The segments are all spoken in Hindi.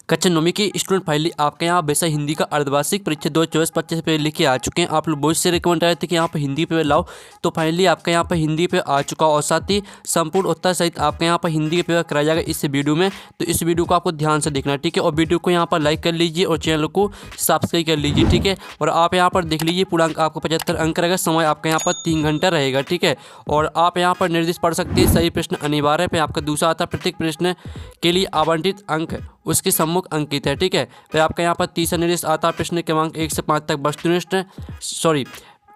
कक्षा 9वीं की स्टूडेंट फाइनली आपके यहाँ वैसा हिंदी का अर्धवार्षिक परीक्षा 2024-25 पे लेके आ चुके हैं। आप लोग बहुत से रिकमेंड आए थे कि यहाँ पर हिंदी पे लाओ, तो फाइनली आपके यहाँ पर हिंदी पे आ चुका और साथ ही संपूर्ण उत्तर सहित आपके यहाँ पर हिंदी के पेपर कराया जाएगा इस वीडियो में। तो इस वीडियो को आपको ध्यान से देखना है, ठीक है। और वीडियो को यहाँ पर लाइक कर लीजिए और चैनल को सब्सक्राइब कर लीजिए, ठीक है। और आप यहाँ पर देख लीजिए पूर्णांक आपको 75 अंक रहेगा, समय आपका यहाँ पर 3 घंटा रहेगा, ठीक है। और आप यहाँ पर निर्देश पढ़ सकते हैं, सही प्रश्न अनिवार्य पे आपका दूसरा आता है, प्रत्येक प्रश्न के लिए आवंटित अंक उसके सम्मुख अंकित है, ठीक है। फिर आपका यहाँ पर तीसरा निर्देश आता है, प्रश्न क्रमांक 1 से 5 तक वस्तुनिष्ठ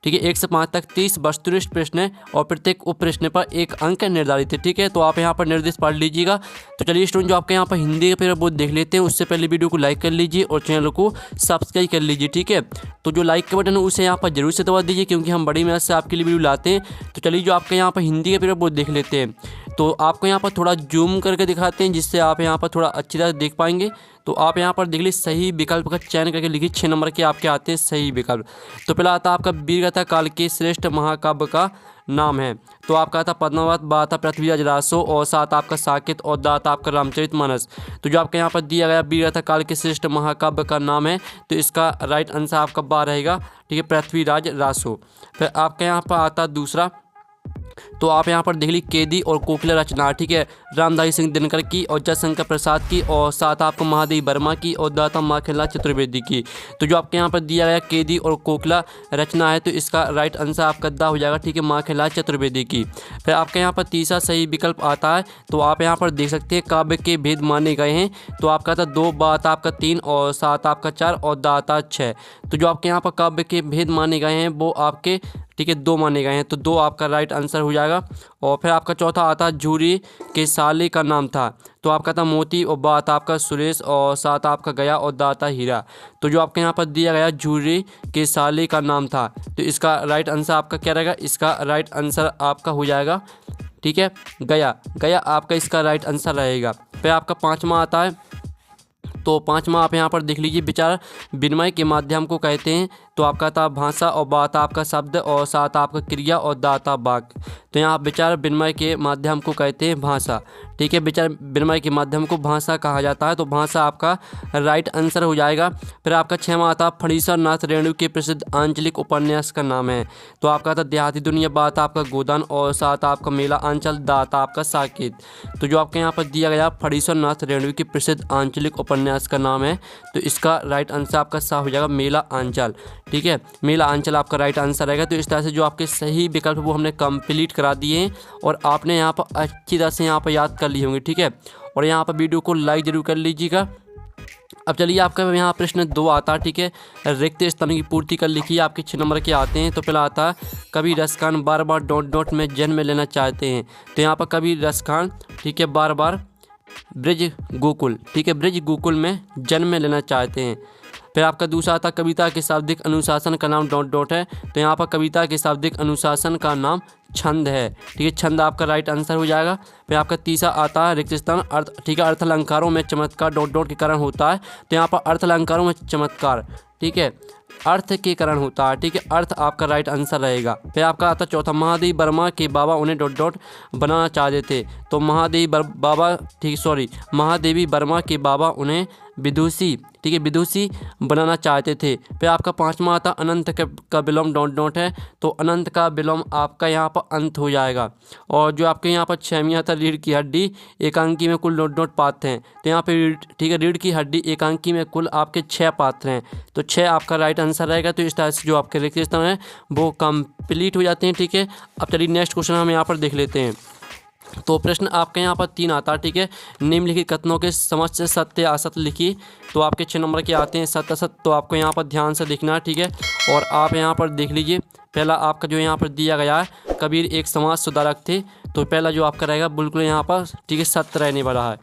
ठीक है 1 से 5 तक 30 वस्तुनिष्ठ प्रश्न है और प्रत्येक उप प्रश्न पर 1 अंक निर्धारित है, ठीक है। तो आप यहाँ पर निर्देश पढ़ लीजिएगा। तो चलिए स्टूडेंट जो आपके यहाँ पर हिंदी के पेपर वो देख लेते हैं, उससे पहले वीडियो को लाइक कर लीजिए और चैनल को सब्सक्राइब कर लीजिए, ठीक है। तो जो लाइक का बटन है उसे यहाँ पर जरूर से दबा दीजिए, क्योंकि हम बड़ी मेहनत से आपके लिए वीडियो लाते हैं। तो चलिए जो आपके यहाँ पर हिंदी के पेपर वो देख लेते हैं। तो आपको यहाँ पर थोड़ा जूम करके दिखाते हैं, जिससे आप यहाँ पर थोड़ा अच्छी तरह देख पाएंगे। तो आप यहाँ पर देख लीजिए सही विकल्प का चयन करके लिखिए, 6 नंबर के आपके आते हैं सही विकल्प। तो पहला आता है आपका वीरगाथा काल के श्रेष्ठ महाकाव्य का नाम है। तो आपका आता पद्मावत, बा आता पृथ्वीराज रासो और सात आपका साकेत और दा आता आपका रामचरितमानस। तो जो आपके यहाँ पर दिया गया वीरगाथा काल के श्रेष्ठ महाकाव्य का नाम है, तो इसका राइट आंसर आपका बा रहेगा, ठीक है, पृथ्वीराज रासो। फिर आपके यहाँ पर आता दूसरा, तो आप यहाँ पर देख लीजिए केदी और कोकिला रचना, ठीक है, रामधारी सिंह दिनकर की और जयशंकर प्रसाद की और साथ आपको महादेवी वर्मा की और दाता माखनलाल चतुर्वेदी की। तो जो आपके यहाँ पर दिया गया केदी और कोकिला रचना है, तो इसका राइट आंसर आपका दा हो जाएगा, ठीक है, माखनलाल चतुर्वेदी की। फिर आपके यहाँ पर तीसरा सही विकल्प आता है। तो आप यहाँ पर देख सकते हैं काव्य के भेद माने गए हैं। तो आपका था 2, बा आता आपका 3 और सात आपका 4 और दा आता 6। तो जो आपके यहाँ पर काव्य के भेद माने गए हैं वो आपके, ठीक है, 2 माने गए हैं, तो 2 आपका राइट आंसर हो जाएगा। और फिर आपका चौथा आता झूरी के साले का नाम था। तो आपका था मोती और बा आता आपका सुरेश और सात आपका गया और दा आता हीरा। तो जो आपके यहाँ पर दिया गया झूरी के साले का नाम था, तो इसका राइट आंसर आपका क्या रहेगा, इसका राइट आंसर आपका हो जाएगा, ठीक है, गया। गया आपका इसका राइट आंसर रहेगा। फिर आपका पाँचवा आता है। तो पाँचवा आप यहाँ पर देख लीजिए विचार विनिमय के माध्यम को कहते हैं। तो आपका था भाषा और बा आता आपका शब्द और सात आपका क्रिया और दा आता वाक्य। तो यहाँ विचार विनिमय के माध्यम को कहते हैं भाषा, ठीक है, विचार विनिमय के माध्यम को भाषा कहा जाता है। तो भाषा आपका राइट आंसर हो जाएगा। फिर आपका 6वां आता फणीश्वर नाथ रेणु के प्रसिद्ध आंचलिक उपन्यास का नाम है। तो आपका था देहाती दुनिया, बा आता आपका गोदान और सात आपका मेला आंचल, दा आता आपका साकेत। तो जो आपके यहाँ पर दिया गया फणीश्वर नाथ रेणु के प्रसिद्ध आंचलिक उपन्यास का नाम है, तो इसका राइट आंसर आपका सा हो जाएगा मेला आंचल, ठीक है, मेला आंचल आपका राइट आंसर रहेगा। तो इस तरह से जो आपके सही विकल्प वो हमने कंप्लीट करा दिए हैं और आपने यहाँ पर अच्छी तरह से यहाँ पर याद कर लिए होंगे, ठीक है। और यहाँ पर वीडियो को लाइक जरूर कर लीजिएगा। अब चलिए आपका यहाँ प्रश्न 2 आता है, ठीक है, रिक्त स्थानों की पूर्ति कर लिखिए, आपके 6 नंबर के आते हैं। तो पहला आता है कवि रसखान बार बार डॉट डॉट में जन्म लेना चाहते हैं। तो यहाँ पर कवि रसखान, ठीक है, बार बार ब्रज गोकुल, ठीक है, ब्रज गोकुल में जन्म लेना चाहते हैं। फिर आपका दूसरा आता कविता के शाब्दिक अनुशासन का नाम डॉट डॉट है। तो यहाँ पर कविता के शाब्दिक अनुशासन का नाम छंद है, ठीक है, छंद आपका राइट आंसर हो जाएगा। फिर आपका तीसरा आता है रिक्त स्थान अर्थ, ठीक है, अर्थ अलंकारों में चमत्कार डॉट डॉट के कारण होता है। तो यहाँ पर अर्थ अलंकारों में चमत्कार, ठीक है, अर्थ के कारण होता है, ठीक है, अर्थ आपका राइट आंसर रहेगा। फिर आपका आता चौथा महादेवी वर्मा के बाबा उन्हें डॉट डॉट बनाना चाहते थे। तो महादेवी बाबा, ठीक महादेवी वर्मा के बाबा उन्हें विदुषी, ठीक है, विदुषी बनाना चाहते थे। फिर आपका 5वां आता अनंत का विलोम डॉट डॉट है। तो अनंत का विलोम आपका यहाँ पर अंत हो जाएगा। और जो आपके यहाँ पर 6वीं आता रीढ़ की हड्डी एकांकी में कुल डॉट डॉट पात्र हैं। तो यहाँ पे, ठीक है, रीढ़ की हड्डी एकांकी में कुल आपके 6 पात्र हैं। तो 6 आपका राइट आंसर रहेगा। तो इस तरह से जो आपके रिक्त स्थान है वो कंप्लीट हो जाते हैं, ठीक है। अब चलिए नेक्स्ट क्वेश्चन हम यहाँ पर देख लेते हैं। तो प्रश्न आपके यहाँ पर 3 आता है, ठीक है, निम्नलिखित कथनों के समझ से सत्य असत्य लिखिए। तो आपके 6 नंबर के आते हैं सत्य असत्य। तो आपको यहाँ पर ध्यान से देखना है, ठीक है। और आप यहाँ पर देख लीजिए पहला आपका जो यहाँ पर दिया गया है कबीर एक समाज सुधारक थे। तो पहला जो आपका रहेगा बिल्कुल यहाँ पर, ठीक है, सत्य रहने वाला है।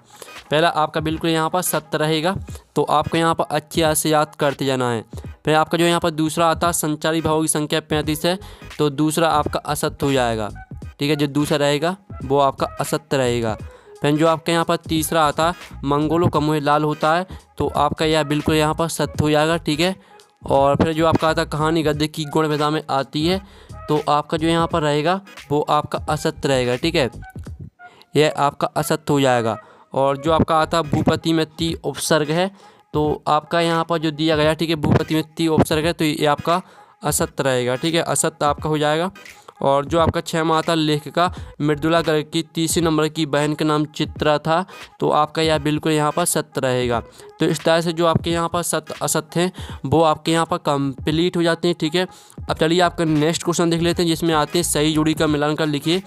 पहला आपका बिल्कुल यहाँ पर सत्य रहेगा। तो आपको यहाँ पर अच्छी तरह से याद करते जाना है। फिर आपका जो यहाँ पर दूसरा आता है संचारी भावों की संख्या 35 है। तो दूसरा आपका असत्य हो जाएगा, ठीक है, जो दूसरा रहेगा वो आपका असत्य रहेगा। फिर जो आपके यहाँ पर तीसरा आता मंगोलों का मुँह लाल होता है। तो आपका यह बिल्कुल यहाँ पर सत्य हो जाएगा, ठीक है। और फिर जो आपका आता कहानी गद्य की गुण विधा में आती है। तो आपका जो यहाँ पर रहेगा वो आपका असत्य रहेगा, ठीक है, यह आपका असत्य हो जाएगा। और जो आपका आता है भूपति में ती उपसर्ग है, तो आपका यहाँ पर जो दिया गया, ठीक है, भूपति में ती उपसर्ग है, तो ये आपका असत्य रहेगा, ठीक है, असत्य आपका हो जाएगा। और जो आपका 6वां आता लेखिका मृदुला गर्ग की तीसरी नंबर की बहन का नाम चित्रा था, तो आपका यह बिल्कुल यहाँ पर सत्य रहेगा। तो इस तरह से जो आपके यहाँ पर सत्य असत्य हैं वो आपके यहाँ पर कंप्लीट हो जाते हैं, ठीक है। अब चलिए आपका नेक्स्ट क्वेश्चन देख लेते हैं, जिसमें आते हैं सही जोड़ी का मिलान कर लिखिए।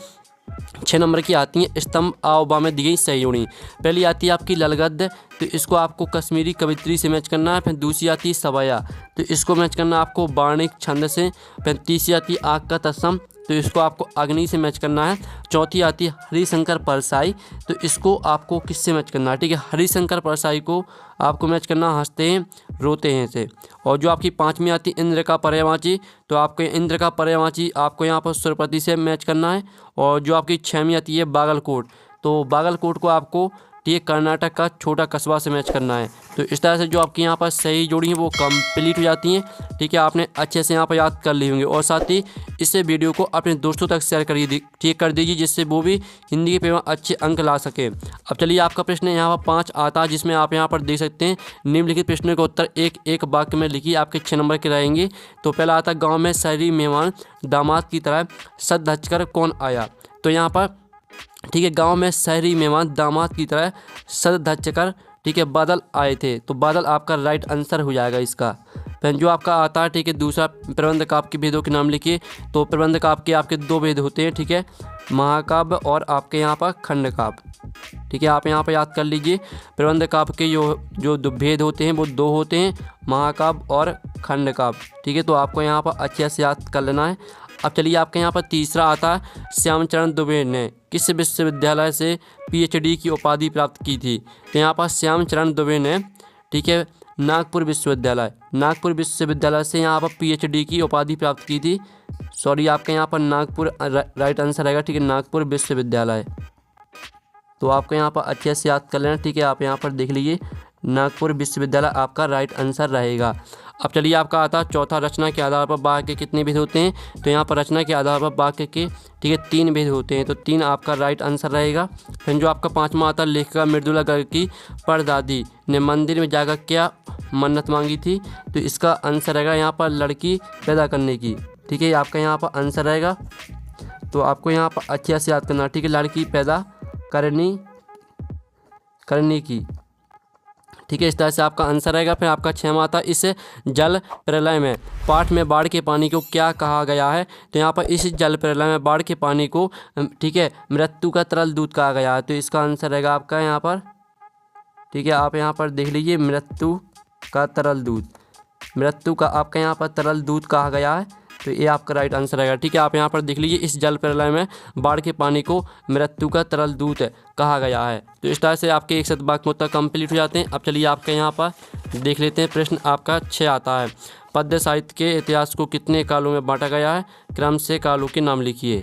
6 नंबर की आती हैं स्तंभ आवबा में दी गई सही जोड़ी। पहली आती है आपकी ललगद्द, तो इसको आपको कश्मीरी कवित्री से मैच करना है। फिर दूसरी आती है सवया, तो इसको मैच करना है आपको बाणिक छंद से। फिर तीसरी आती है आग का तत्सम, तो इसको आपको अग्नि से मैच करना है। चौथी आती है हरिशंकर परसाई, तो इसको आपको किससे मैच करना है, ठीक है, हरिशंकर परसाई को आपको मैच करना हंसते हैं रोते हैं से। और जो आपकी 5वीं आती है इंद्र का पर्यायवाची, तो आपको इंद्र का पर्यायवाची आपको यहाँ पर सुरपति से मैच करना है। और जो आपकी 6वीं आती है बागलकोट, तो बागलकोट को आपको ये कर्नाटक का छोटा कस्बा से मैच करना है। तो इस तरह से जो आपकी यहाँ पर सही जोड़ी है वो कंप्लीट हो जाती हैं, ठीक है। आपने अच्छे से यहाँ पर याद कर ली होंगी, और साथ ही इससे वीडियो को अपने दोस्तों तक शेयर कर दीजिए, जिससे वो भी हिंदी के पेपर में अच्छे अंक ला सके। अब चलिए आपका प्रश्न यहाँ पर 5 आता है, जिसमें आप यहाँ पर देख सकते हैं निम्नलिखित प्रश्नों का उत्तर एक एक वाक्य में लिखिए, आपके 6 नंबर के रहेंगे। तो पहला आता है गाँव में शहरी मेहमान दामाद की तरह सज धज कर कौन आया, तो यहाँ पर ठीक है, गांव में शहरी मेहमान दामाद की तरह सज धज कर, ठीक है, बादल आए थे, तो बादल आपका राइट आंसर हो जाएगा इसका। फिर जो आपका आता है, ठीक है, दूसरा प्रबंध काव्य के भेदों के नाम लिखिए। तो प्रबंध काव्य के आपके 2 भेद होते हैं, ठीक है, महाकाव्य और आपके यहाँ पर खंड काव्य, ठीक है, आप यहाँ पर याद कर लीजिए। प्रबंध काव्य के जो भेद होते हैं वो 2 होते हैं, महाकाव्य और खंड काव्य, ठीक है, तो आपको यहाँ पर अच्छे से याद कर लेना है। अब चलिए आपके यहाँ पर तीसरा आता है श्यामचरण दुबे ने किस विश्वविद्यालय से पीएचडी की उपाधि प्राप्त की थी, तो यहाँ पर श्यामचरण दुबे ने, ठीक है, नागपुर विश्वविद्यालय से यहाँ पर पीएचडी की उपाधि प्राप्त की थी। सॉरी, आपके यहाँ पर नागपुर राइट आंसर रहेगा, ठीक है, नागपुर विश्वविद्यालय। तो आपको यहाँ पर अच्छे से याद कर लेना, ठीक है, आप यहाँ पर देख लीजिए नागपुर विश्वविद्यालय आपका राइट आंसर रहेगा। अब चलिए आपका आता है चौथा रचना के आधार पर वाक्य के कितने भेद होते हैं, तो यहाँ पर रचना के आधार पर वाक्य के, ठीक है, 3 भेद होते हैं, तो 3 आपका राइट आंसर रहेगा। फिर जो आपका 5वां आता है लेखिका मृदुला गर्ग की परदादी ने मंदिर में जाकर क्या मन्नत मांगी थी, तो इसका आंसर रहेगा यहाँ पर लड़की पैदा करने की, ठीक है, आपका यहाँ पर आंसर रहेगा। तो आपको यहाँ पर अच्छे से याद करना, ठीक है, लड़की पैदा करने की, ठीक है, इस तरह से आपका आंसर रहेगा। फिर आपका 6वां आता इस जल प्रलय में पाठ में बाढ़ के पानी को क्या कहा गया है, तो यहाँ पर इस जल प्रलय में बाढ़ के पानी को, ठीक है, मृत्यु का तरल दूध कहा गया है, तो इसका आंसर रहेगा आपका यहाँ पर, ठीक है, आप यहाँ पर देख लीजिए मृत्यु का तरल दूध, मृत्यु का आपका यहाँ पर तरल दूध कहा गया है, तो ये आपका राइट आंसर रहेगा, ठीक है, आप यहाँ पर देख लीजिए इस जल प्रलय में बाढ़ के पानी को मृत्यु का तरल दूध कहा गया है। तो इस तरह से आपके 1 वाक्य में उत्तर कंप्लीट हो जाते हैं। अब चलिए आपके यहाँ पर देख लेते हैं प्रश्न आपका 6 आता है पद्य साहित्य के इतिहास को कितने कालों में बांटा गया है, क्रम से कालों के नाम लिखिए।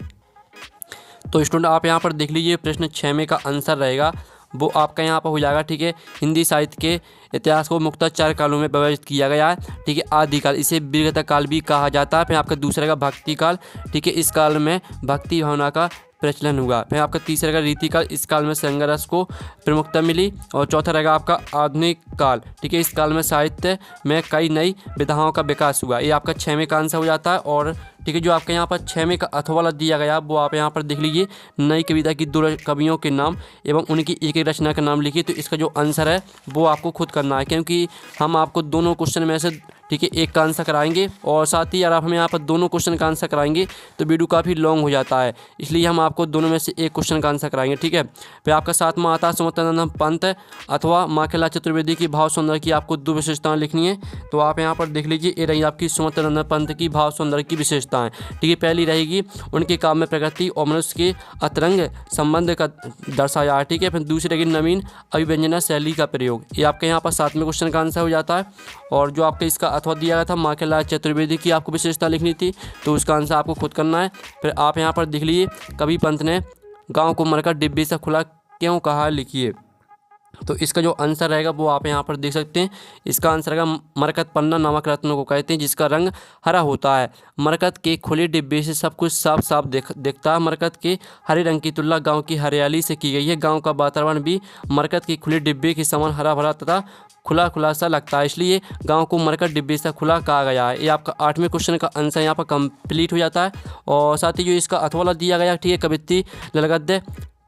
तो स्टूडेंट आप यहाँ पर देख लीजिए प्रश्न 6 में का आंसर रहेगा वो आपका यहाँ पर हो जाएगा, ठीक है, हिंदी साहित्य के इतिहास को मुख्यतः 4 कालों में विभाजित किया गया है, ठीक है, आदिकाल, इसे वीरगता काल भी कहा जाता है। फिर आपका दूसरा का भक्ति काल, ठीक है, इस काल में भक्ति भावना का प्रचलन हुआ। फिर आपका तीसरा का रीतिकाल, इस काल में संघर्ष को प्रमुखता मिली। और चौथा रहेगा आपका आधुनिक काल, ठीक है, इस काल में साहित्य में कई नई विधाओं का विकास हुआ। ये आपका 6 का आंसर हो जाता है। और ठीक है, जो आपके यहाँ पर 6 का अथवा दिया गया वो आप यहाँ पर देख लीजिए, नई कविता की 2 कवियों के नाम एवं उनकी एक रचना का नाम लिखिए। तो इसका जो आंसर है वो आपको खुद करना है, क्योंकि हम आपको दोनों क्वेश्चन में से, ठीक है, एक का आंसर कराएंगे और साथ ही अगर आप हमें यहाँ पर दोनों क्वेश्चन का आंसर कराएंगे तो वीडियो काफ़ी लॉन्ग हो जाता है, इसलिए हम आपको दोनों में से एक क्वेश्चन का आंसर कराएंगे, ठीक है। फिर आपका 7वां आता है सुमतानंद पंत अथवा माखनलाल चतुर्वेदी की भाव सौंदर्य की आपको 2 विशेषताएं लिखनी है। तो आप यहाँ पर देख लीजिए, ये रही आपकी सुमतानंद पंत की भाव सौंदर्य की विशेषताएं, ठीक है। पहली रहेगी उनके काम में प्रकृति और मनुष्य के अतरंग संबंध का दर्शाया है, ठीक है। फिर दूसरी रहेगी नवीन अभिव्यंजना शैली का प्रयोग, ये आपके यहाँ पर 7वें क्वेश्चन का आंसर हो जाता है। और जो आपके इसका अथवा दिया गया था माखनलाल चतुर्वेदी की आपको विशेषता लिखनी थी, तो उसका आंसर आपको खुद करना है। फिर आप यहाँ पर देख लीजिए, कवि पंत ने गांव को मरकर डिब्बे से खुला क्यों कहा, लिखिए। तो इसका जो आंसर रहेगा वो आप यहाँ पर देख सकते हैं। इसका आंसर रहेगा मरकत पन्ना नामक रत्न को कहते हैं जिसका रंग हरा होता है। मरकत के खुले डिब्बे से सब कुछ साफ साफ दिखता है। मरकत के हरे रंग की तुलना गांव की हरियाली से की गई है। गांव का वातावरण भी मरकत के खुले डिब्बे के समान हरा भरा तथा खुला खुला सा लगता है, इसलिए गांव को मरकत डिब्बे से खुला कहा गया है। ये आपका 8वें क्वेश्चन का आंसर यहाँ पर कंप्लीट हो जाता है। और साथ ही जो इसका अथवाला दिया गया, ठीक है, कवित्ती ललगद्दे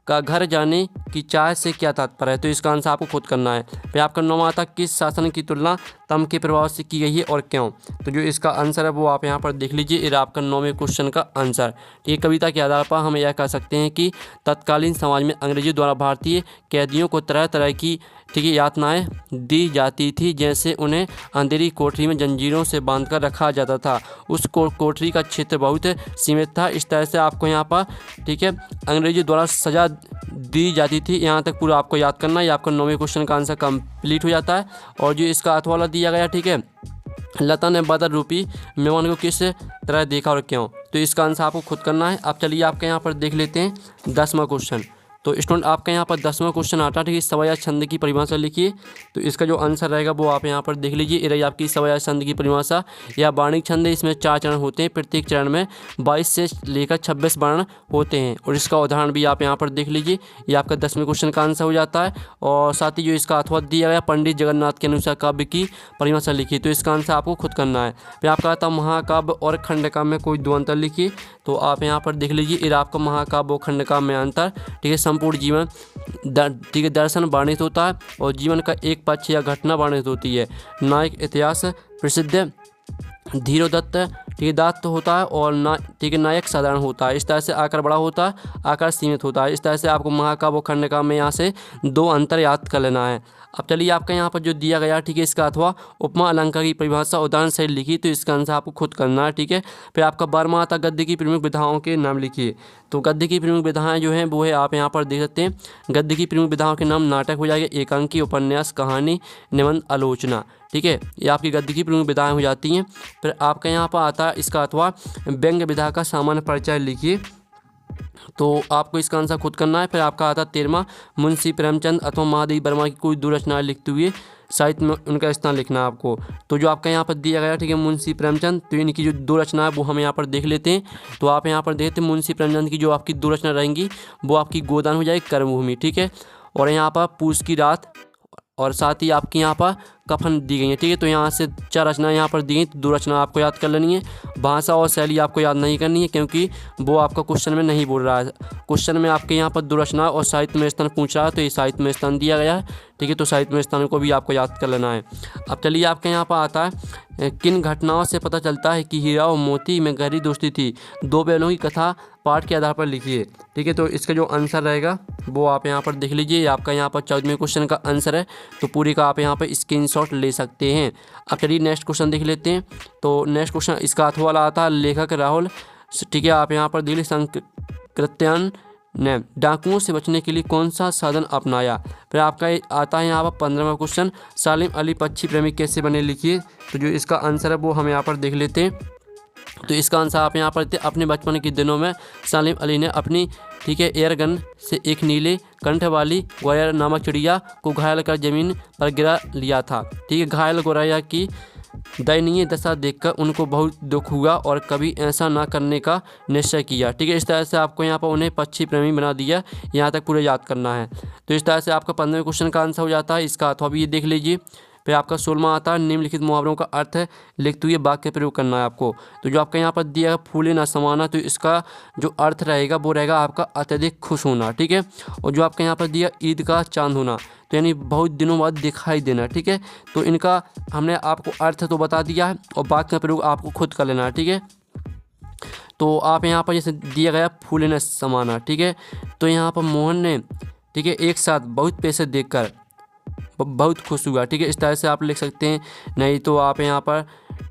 का घर जाने की चाह से क्या तात्पर्य है, तो इसका आंसर आपको खुद करना है। फिर आपका 9वां आता किस शासन की तुलना तम के प्रभाव से की गई है और क्यों, तो जो इसका आंसर है वो आप यहाँ पर देख लीजिए। ये आपका 9वें क्वेश्चन का आंसर। ठीक है, कविता के आधार पर हम यह कह सकते हैं कि तत्कालीन समाज में अंग्रेजों द्वारा भारतीय कैदियों को तरह तरह की, ठीक है, यातनाएं दी जाती थी। जैसे उन्हें अंधेरी कोठरी में जंजीरों से बांधकर रखा जाता था। उस कोठरी का क्षेत्र बहुत सीमित था। इस तरह से आपको यहाँ पर, ठीक है, अंग्रेजों द्वारा सजा दी जाती थी। यहाँ तक पूरा आपको याद करना है। ये आपका 9वें क्वेश्चन का आंसर कंप्लीट हो जाता है। और जो इसका अथवाला दिया गया, ठीक है, लता ने बदर रूपी मेहमान को किस तरह देखा और क्यों, तो इसका आंसर आपको खुद करना है। अब चलिए आपके यहाँ पर देख लेते हैं 10वां क्वेश्चन। तो स्टूडेंट आपका यहाँ पर 10वां क्वेश्चन आता है, ठीक है, सवया छंद की परिभाषा लिखिए। तो इसका जो आंसर रहेगा वो आप यहाँ पर देख लीजिए। ये रही आपकी सवया छंद की परिभाषा। यह वार्णिक छंद है। इसमें 4 चरण होते हैं। प्रत्येक चरण में 22 से लेकर 26 वर्ण होते हैं। और इसका उदाहरण भी आप यहाँ पर देख लीजिए। ये आपका 10वें क्वेश्चन का आंसर हो जाता है। और साथ ही जो इसका अथवा दिया गया, पंडित जगन्नाथ के अनुसार काव्य की परिभाषा लिखिए, तो इसका आंसर आपको खुद करना है। फिर आपका आता महाकाव्य और खंडकाव्य में कोई 2 अंतर लिखिए, तो आप यहाँ पर देख लीजिए। ये आपका महाकाव्य और खंडकाव्य में अंतर, ठीक है, संपूर्ण जीवन, ठीक है, दर्शन वर्णित होता है और जीवन का एक पक्ष या घटना वर्णित होती है। नायक इतिहास प्रसिद्ध धीरोदत्त, ठीक है, दात्त होता है और ठीक है, नायक साधारण होता है। इस तरह से आकार बड़ा होता है, आकार सीमित होता है। इस तरह से आपको महाकाव्य और खंडकाव्य में यहाँ से 2 अंतर याद कर लेना है। अब चलिए आपका यहाँ पर जो दिया गया, ठीक है, इसका अथवा उपमा अलंकार की परिभाषा उदाहरण से लिखी, तो इसका आंसर आपको खुद करना है। ठीक है, फिर आपका 12वां आता गद्य की प्रमुख विधाओं के नाम लिखिए। तो गद्य की प्रमुख विधाएं जो हैं वो है, आप यहाँ पर देख सकते हैं। गद्य की प्रमुख विधाओं के नाम नाटक हो जाएगा, एकांकी, उपन्यास, कहानी, निबंध, आलोचना। ठीक है, ये आपकी गद्य की प्रमुख विधाएं हो जाती हैं। फिर आपका यहाँ पर आता है इसका अथवा व्यंग्य विधा का सामान्य परिचय लिखिए, तो आपको इसका आंसर खुद करना है। फिर आपका आता 13वां मुंशी प्रेमचंद अथवा महादेवी वर्मा की कोई 2 रचनाएं लिखते हुए साहित्य में उनका स्थान लिखना है आपको। तो जो आपका यहाँ पर दिया गया, ठीक है, मुंशी प्रेमचंद, तो इनकी जो 2 रचना है वो हम यहाँ पर देख लेते हैं। तो आप यहाँ पर देखते हैं मुंशी प्रेमचंद की जो आपकी 2 रचना रहेंगी वो आपकी गोदान हो जाएगी, कर्मभूमि, ठीक है, और यहाँ पर पूस की रात, और साथ ही आपकी यहाँ पर कफन दी गई है। ठीक है, तो यहाँ से 4 रचना यहाँ पर दी गई, तो 2 रचना आपको याद कर लेनी है। भाषा और शैली आपको याद नहीं करनी है क्योंकि वो आपका क्वेश्चन में नहीं बोल रहा है। क्वेश्चन में आपके यहाँ पर 2 रचना और साहित्य में स्थान पूछ रहा है, तो ये साहित्य में स्थान दिया गया है। ठीक है, तो साहित्य में स्थान को भी आपको याद कर लेना है। अब चलिए आपके यहाँ पर आता है किन घटनाओं से पता चलता है कि हीरा और मोती में गहरी दोस्ती थी, 2 बैलों की कथा पाठ के आधार पर लिखिए। ठीक है, तो इसका जो आंसर रहेगा वो आप यहाँ पर देख लीजिए। आपका यहाँ पर 14वें क्वेश्चन का आंसर है, तो पूरी का आप यहाँ पर स्क्रीनशॉट ले सकते हैं। अब चलिए नेक्स्ट क्वेश्चन देख लेते हैं। तो नेक्स्ट क्वेश्चन इसका अथवा वाला आता है लेखक राहुल, ठीक है, आप यहाँ पर दिल्ली संकृत्यान ने डाकुओं से बचने के लिए कौन सा साधन अपनाया। फिर आपका आता है यहाँ पर 15वां क्वेश्चन सालिम अली पक्षी प्रेमी कैसे बने लिखिए। तो जो इसका आंसर है वो हम यहाँ पर देख लेते हैं। तो इसका आंसर आप यहाँ पर अपने बचपन के दिनों में सालिम अली ने अपनी, ठीक है, एयरगन से एक नीले कंठ वाली गोरैया नामक चिड़िया को घायल कर जमीन पर गिरा लिया था। ठीक है, घायल गोरैया की दयनीय दशा देखकर उनको बहुत दुख हुआ और कभी ऐसा ना करने का निश्चय किया। ठीक है, इस तरह से आपको यहाँ पर उन्हें पक्षी प्रेमी बना दिया। यहाँ तक पूरे याद करना है। तो इस तरह से आपका 15वें क्वेश्चन का आंसर हो जाता है। इसका अथवा भी ये देख लीजिए। फिर आपका 16वां आता है निम्नलिखित मुहावरों का अर्थ लिखते हुए वाक्य प्रयोग करना है आपको। तो जो आपका यहाँ पर दिया है फूले ना समाना, तो इसका जो अर्थ रहेगा वो रहेगा आपका अत्यधिक खुश होना। ठीक है, और जो आपका यहाँ पर दिया ईद का चांद होना, तो यानी बहुत दिनों बाद दिखाई देना। ठीक है, तो इनका हमने आपको अर्थ तो बता दिया है और वाक्य का प्रयोग आपको खुद कर लेना है। ठीक है, तो आप यहाँ पर जैसे दिया गया फूले न समाना, ठीक है, तो यहाँ पर मोहन ने, ठीक है, एक साथ बहुत पैसे देखकर बहुत खुश हुआ। ठीक है, इस तरह से आप लिख सकते हैं। नहीं तो आप यहाँ पर,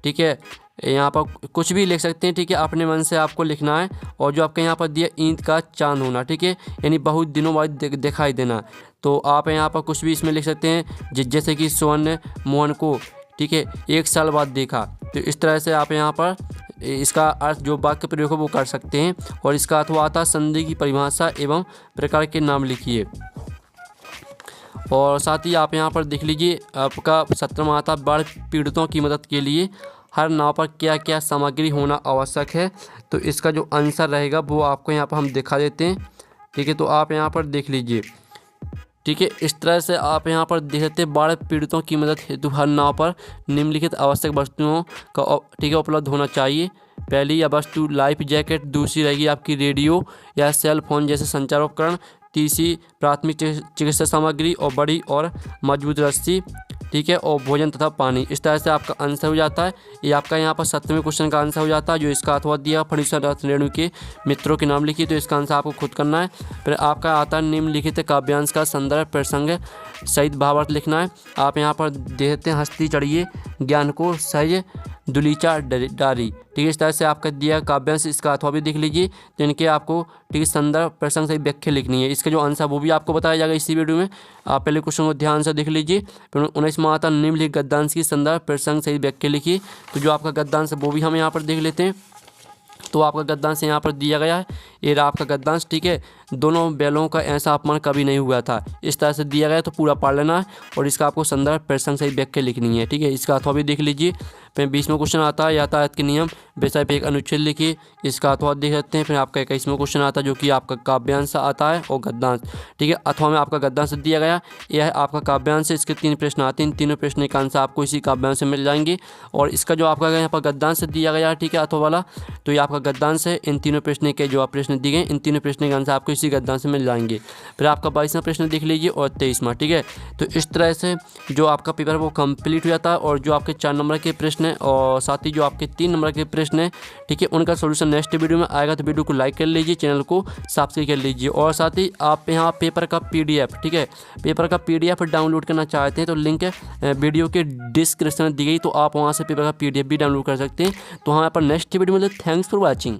ठीक है, यहाँ पर कुछ भी लिख सकते हैं। ठीक है, अपने मन से आपको लिखना है। और जो आपके यहाँ पर दिया ईद का चांद होना, ठीक है, यानी बहुत दिनों बाद दिखाई देना, तो आप यहाँ पर कुछ भी इसमें लिख सकते हैं। जैसे कि सोहन ने मोहन को, ठीक है, 1 साल बाद देखा, तो इस तरह से आप यहाँ पर इसका अर्थ जो वाक्य प्रयोग है वो कर सकते हैं। और इसका अथवा आता संधि की परिभाषा एवं प्रकार के नाम लिखिए। और साथ ही आप यहाँ पर देख लीजिए आपका 17वां आता बाढ़ पीड़ितों की मदद के लिए हर नाव पर क्या क्या सामग्री होना आवश्यक है। तो इसका जो आंसर रहेगा वो आपको यहाँ पर हम दिखा देते हैं। ठीक है, तो आप यहाँ पर देख लीजिए। ठीक है, इस तरह से आप यहाँ पर देख सकते हैं बाढ़ पीड़ितों की मदद हेतु हर नाव पर निम्नलिखित आवश्यक वस्तुओं का ठीक है उपलब्ध होना चाहिए। पहली या वस्तु लाइफ जैकेट, दूसरी रहेगी आपकी रेडियो या सेल फोन जैसे संचार उपकरण, तीसरी प्राथमिक चिकित्सा सामग्री और बड़ी और मजबूत रस्सी। ठीक है, और भोजन तथा पानी। इस तरह से आपका आंसर हो जाता है। ये आपका यहाँ पर 7वें क्वेश्चन का आंसर हो जाता है, जो इसका अथवा दिया फर्नीचर रत्न रेणु के मित्रों के नाम लिखिए। तो इसका आंसर आपको खुद करना है। फिर आपका आता है निम्नलिखित काव्यांश का संदर्भ प्रसंग सहित भावार्थ लिखना है। आप यहाँ पर देखते हैं हस्ती चढ़िए ज्ञान को सहज दुलीचा डारी। ठीक है, इस तरह से आपका दिया काव्यांश, इसका अथवा भी देख लीजिए। तो इनके आपको ठीक है संदर्भ प्रसंग सहित व्याख्या लिखनी है। इसका जो आंसर वो भी आपको बताया जाएगा इसी वीडियो में। आप पहले क्वेश्चन को ध्यान से देख लीजिए। फिर 19वां आता निम्नलिखित गद्यांश की संदर्भ प्रसंग सहित व्याख्या लिखिए। तो जो आपका गद्यांश वो भी हम यहाँ पर देख लेते हैं। तो आपका गद्यांश यहाँ पर दिया गया है, ये रहा आपका गद्यांश। ठीक है, दोनों बैलों का ऐसा अपमान कभी नहीं हुआ था, इस तरह से दिया गया। तो पूरा पढ़ लेना है और इसका आपको संदर्भ प्रसंग सही व्याख्या लिखनी है। ठीक है, इसका अथवा भी देख लीजिए। फिर 20वां क्वेश्चन आता है यातायात के नियम विषय पे एक अनुच्छेद लिखिए। इसका अथवा देख सकते हैं। फिर आपका 21वां क्वेश्चन आता है जो कि आपका काव्यांश आता है और गद्यांश। ठीक है, अथवा में आपका गद्यांश दिया गया, यह है आपका काव्यांश। इसके 3 प्रश्न आते हैं, इन तीनों प्रश्न का आंसर आपको इसी काव्यांश से मिल जाएंगे। और इसका जो आपका यहाँ पर गद्यांश दिया गया है, ठीक है अथवा वाला, तो ये आपका गद्यांश है। इन तीनों प्रश्न के जो आप प्रश्न दिए गए, इन तीनों प्रश्न के आंसर आपको इसी गद्यांश से मिल जाएंगे। फिर आपका 22वां प्रश्न देख लीजिए और 23वां। ठीक है, तो इस तरह से जो आपका पेपर है वो कंप्लीट हो जाता है। और जो आपके 4 नंबर के प्रश्न हैं और साथ ही जो आपके 3 नंबर के प्रश्न हैं, ठीक है, उनका सोल्यूशन नेक्स्ट वीडियो में आएगा। तो वीडियो को लाइक कर लीजिए, चैनल को सब्सक्राइब कर लीजिए। और साथ ही आप यहाँ पेपर का PDF, ठीक है, पेपर का PDF डाउनलोड करना चाहते हैं तो लिंक वीडियो के डिस्क्रिप्शन में दी गई, तो आप वहाँ से पेपर का PDF भी डाउनलोड कर सकते हैं। तो हम यहाँ पर नेक्स्ट वीडियो में थैंक्स फॉर वॉचिंग।